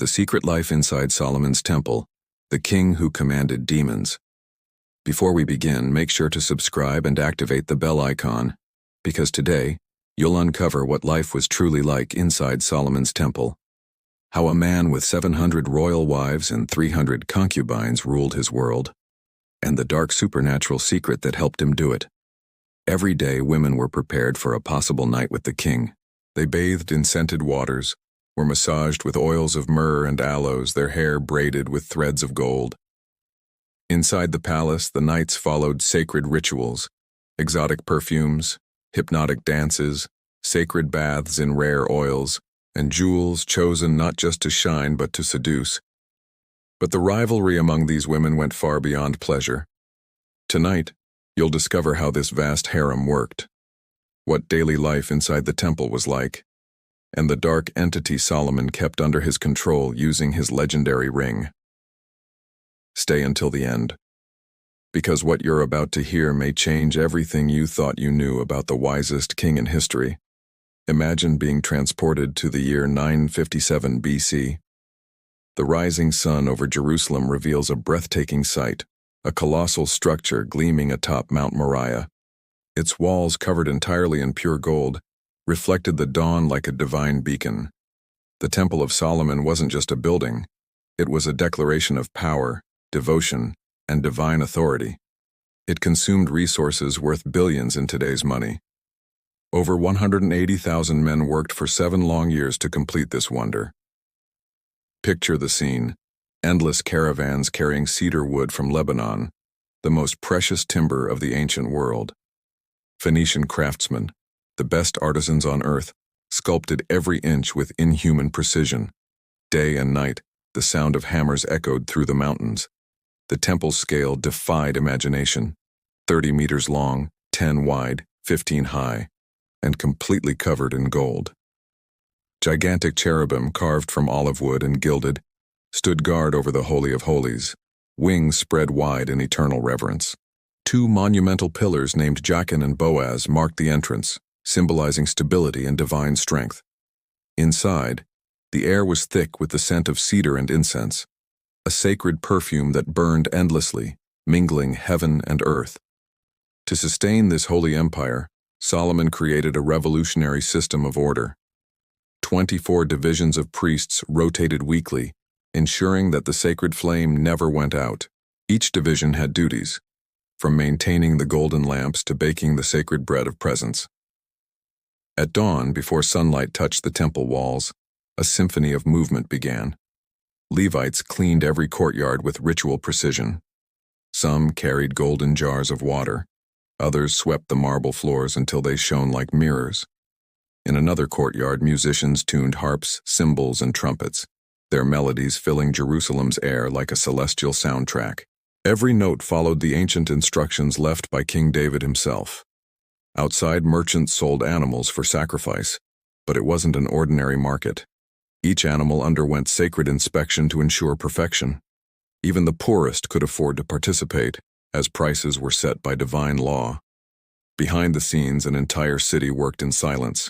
The Secret Life Inside Solomon's Temple, the King Who Commanded Demons. Before we begin, make sure to subscribe and activate the bell icon, because today, you'll uncover what life was truly like inside Solomon's temple. How a man with 700 royal wives and 300 concubines ruled his world, and the dark supernatural secret that helped him do it. Every day, women were prepared for a possible night with the king. They bathed in scented waters, were massaged with oils of myrrh and aloes, their hair braided with threads of gold. Inside the palace, the nights followed sacred rituals, exotic perfumes, hypnotic dances, sacred baths in rare oils, and jewels chosen not just to shine but to seduce. But the rivalry among these women went far beyond pleasure. Tonight, you'll discover how this vast harem worked, what daily life inside the temple was like, and the dark entity Solomon kept under his control using his legendary ring. Stay until the end, because what you're about to hear may change everything you thought you knew about the wisest king in history. Imagine being transported to the year 957 BC. The rising sun over Jerusalem reveals a breathtaking sight, a colossal structure gleaming atop Mount Moriah. Its walls, covered entirely in pure gold, reflected the dawn like a divine beacon. The Temple of Solomon wasn't just a building, it was a declaration of power, devotion, and divine authority. It consumed resources worth billions in today's money. Over 180,000 men worked for 7 long years to complete this wonder. Picture the scene: endless caravans carrying cedar wood from Lebanon, the most precious timber of the ancient world. Phoenician craftsmen, the best artisans on earth, sculpted every inch with inhuman precision. Day and night, the sound of hammers echoed through the mountains. The temple's scale defied imagination: 30 meters long, 10 wide, 15 high, and completely covered in gold. Gigantic cherubim carved from olive wood and gilded stood guard over the Holy of Holies, wings spread wide in eternal reverence. 2 monumental pillars named Jachin and Boaz marked the entrance, symbolizing stability and divine strength. Inside, the air was thick with the scent of cedar and incense, a sacred perfume that burned endlessly, mingling heaven and earth. To sustain this holy empire, Solomon created a revolutionary system of order. 24 divisions of priests rotated weekly, ensuring that the sacred flame never went out. Each division had duties, from maintaining the golden lamps to baking the sacred bread of presence. At dawn, before sunlight touched the temple walls, a symphony of movement began. Levites cleaned every courtyard with ritual precision. Some carried golden jars of water. Others swept the marble floors until they shone like mirrors. In another courtyard, musicians tuned harps, cymbals, and trumpets, their melodies filling Jerusalem's air like a celestial soundtrack. Every note followed the ancient instructions left by King David himself. Outside, merchants sold animals for sacrifice, but it wasn't an ordinary market. Each animal underwent sacred inspection to ensure perfection. Even the poorest could afford to participate, as prices were set by divine law. Behind the scenes, an entire city worked in silence.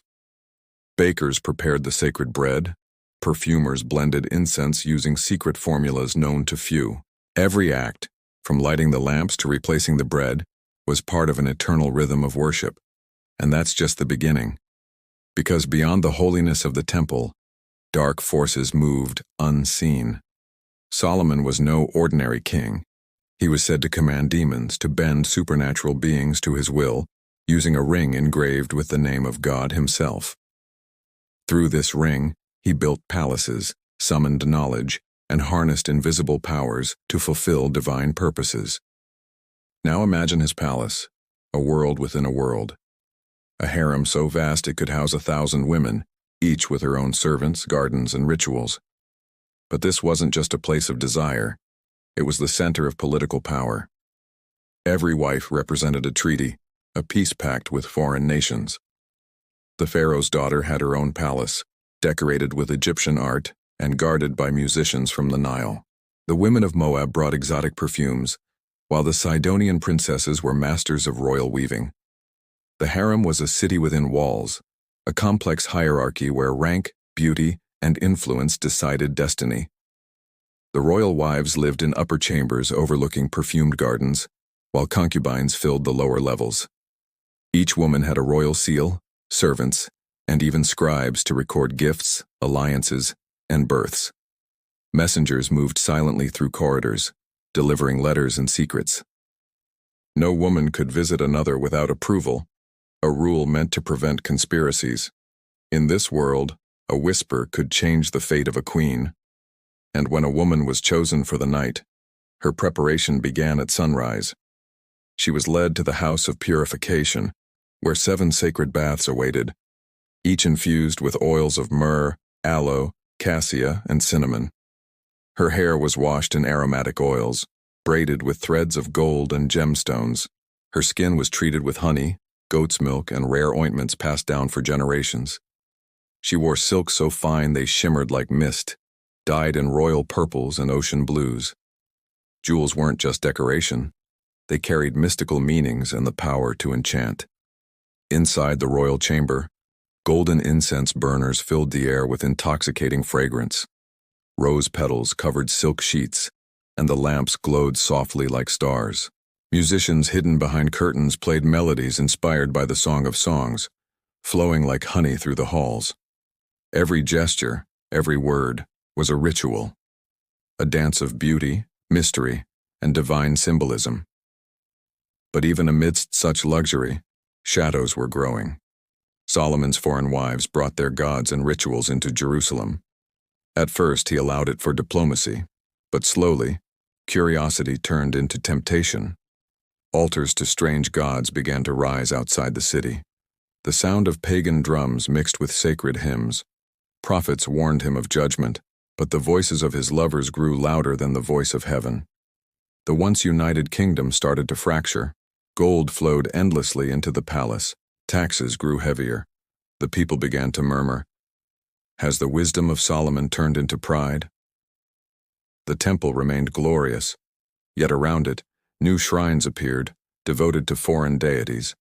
Bakers prepared the sacred bread. Perfumers blended incense using secret formulas known to few. Every act, from lighting the lamps to replacing the bread, was part of an eternal rhythm of worship. And that's just the beginning. Because beyond the holiness of the temple, dark forces moved unseen. Solomon was no ordinary king. He was said to command demons, to bend supernatural beings to his will, using a ring engraved with the name of God himself. Through this ring, he built palaces, summoned knowledge, and harnessed invisible powers to fulfill divine purposes. Now imagine his palace, a world within a world. A harem so vast it could house 1,000 women, each with her own servants, gardens, and rituals. But this wasn't just a place of desire. It was the center of political power. Every wife represented a treaty, a peace pact with foreign nations. The pharaoh's daughter had her own palace, decorated with Egyptian art and guarded by musicians from the Nile. The women of Moab brought exotic perfumes, while the Sidonian princesses were masters of royal weaving. The harem was a city within walls, a complex hierarchy where rank, beauty, and influence decided destiny. The royal wives lived in upper chambers overlooking perfumed gardens, while concubines filled the lower levels. Each woman had a royal seal, servants, and even scribes to record gifts, alliances, and births. Messengers moved silently through corridors, delivering letters and secrets. No woman could visit another without approval, a rule meant to prevent conspiracies. In this world, a whisper could change the fate of a queen. And when a woman was chosen for the night, her preparation began at sunrise. She was led to the house of purification, where 7 sacred baths awaited, each infused with oils of myrrh, aloe, cassia, and cinnamon. Her hair was washed in aromatic oils, braided with threads of gold and gemstones. Her skin was treated with honey, goat's milk, and rare ointments passed down for generations. She wore silks so fine they shimmered like mist, dyed in royal purples and ocean blues. Jewels weren't just decoration. They carried mystical meanings and the power to enchant. Inside the royal chamber, golden incense burners filled the air with intoxicating fragrance. Rose petals covered silk sheets, and the lamps glowed softly like stars. Musicians hidden behind curtains played melodies inspired by the Song of Songs, flowing like honey through the halls. Every gesture, every word, was a ritual, a dance of beauty, mystery, and divine symbolism. But even amidst such luxury, shadows were growing. Solomon's foreign wives brought their gods and rituals into Jerusalem. At first, he allowed it for diplomacy, but slowly, curiosity turned into temptation. Altars to strange gods began to rise outside the city. The sound of pagan drums mixed with sacred hymns. Prophets warned him of judgment, but the voices of his lovers grew louder than the voice of heaven. The once united kingdom started to fracture. Gold flowed endlessly into the palace. Taxes grew heavier. The people began to murmur. Has the wisdom of Solomon turned into pride? The temple remained glorious, yet around it, new shrines appeared, devoted to foreign deities,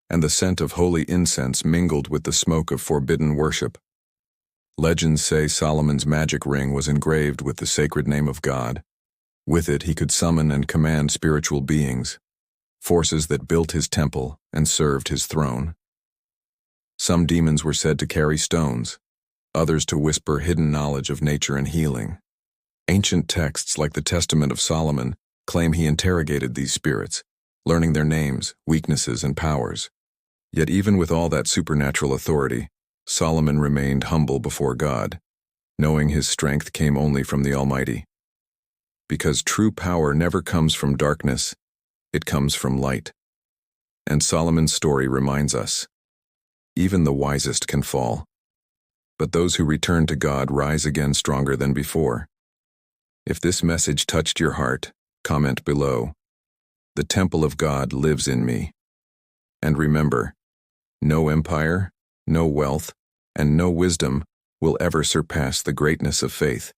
and the scent of holy incense mingled with the smoke of forbidden worship. Legends say Solomon's magic ring was engraved with the sacred name of God. With it, he could summon and command spiritual beings, forces that built his temple and served his throne. Some demons were said to carry stones, others to whisper hidden knowledge of nature and healing. Ancient texts like the Testament of Solomon claim he interrogated these spirits, learning their names, weaknesses, and powers. Yet even with all that supernatural authority, Solomon remained humble before God, knowing his strength came only from the Almighty. Because true power never comes from darkness, it comes from light. And Solomon's story reminds us, even the wisest can fall, but those who return to God rise again stronger than before. If this message touched your heart, comment below. The temple of God lives in me. And remember, no empire, no wealth, and no wisdom will ever surpass the greatness of faith.